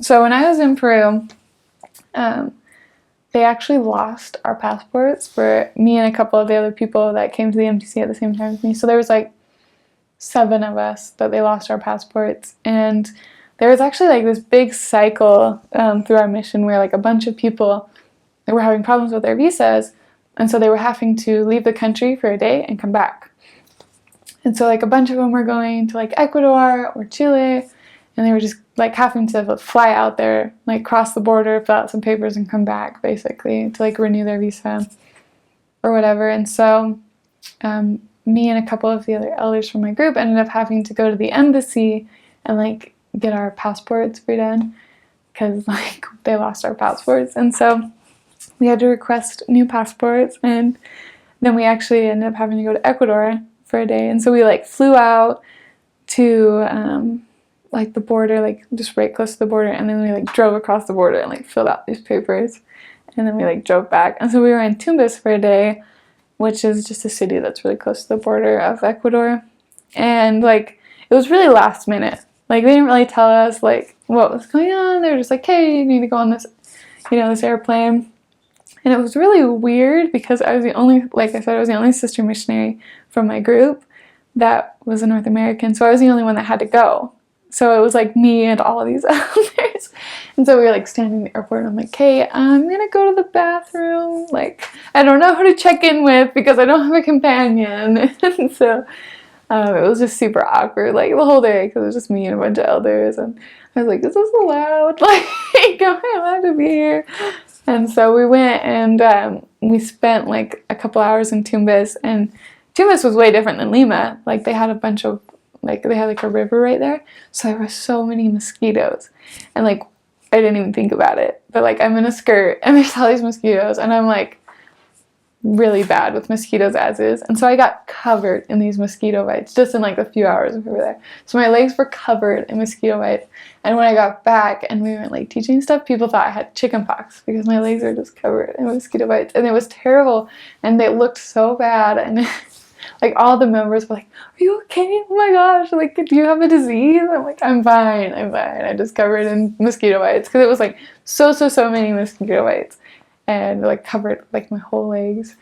So when I was in Peru, um, they actually lost our passports for me and a couple of the other people that came to the MTC at the same time as me. So there was like 7 of us that they lost our passports, and there was actually like this big cycle through our mission where like a bunch of people they were having problems with their visas, and so they were having to leave the country for a day and come back. And so like a bunch of them were going to like Ecuador or Chile, and they were just like having to fly out there, like cross the border, fill out some papers, and come back basically to like renew their visa or whatever. And so me and a couple of the other elders from my group ended up having to go to the embassy and like get our passports redone because like they lost our passports. And so we had to request new passports, and then we actually ended up having to go to Ecuador for a day. And so we like flew out to like the border, like just right close to the border, and then we like drove across the border and like filled out these papers, and then we like drove back. And so we were in Tumbes for a day, which is just a city that's really close to the border of Ecuador. And like it was really last minute. Like they didn't really tell us like what was going on. They were just like, hey, you need to go on this, this airplane. And it was really weird because I was the only, like I said, I was the only sister missionary from my group that was a North American. So I was the only one that had to go. So it was like me and all of these elders. And so we were like standing in the airport, and I'm like, hey, I'm gonna go to the bathroom. Like, I don't know who to check in with because I don't have a companion. And so it was just super awkward, like the whole day, because it was just me and a bunch of elders. And I was like, is this allowed? Like, am I allowed to be here? And so we went, and we spent like a couple hours in Tumbes. And Tumbes was way different than Lima. Like they had a bunch of they had like a river right there, so there were so many mosquitoes, and like I didn't even think about it, but like I'm in a skirt and there's all these mosquitoes, and I'm like really bad with mosquitoes as is, and so I got covered in these mosquito bites just in like a few hours we were there. So my legs were covered in mosquito bites, and when I got back and we were like teaching stuff, people thought I had chicken pox because my legs were just covered in mosquito bites, and it was terrible, and they looked so bad. And like all the members were like, are you okay? Oh my gosh, like, do you have a disease? I'm like, I'm fine. I just covered in mosquito bites because it was like so many mosquito bites, and like covered like my whole legs.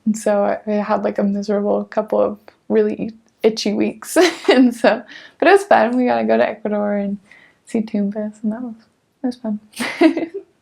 And so I had like a miserable couple of really itchy weeks. And so, but it was fun. We got to go to Ecuador and see Tumbes, and that was fun.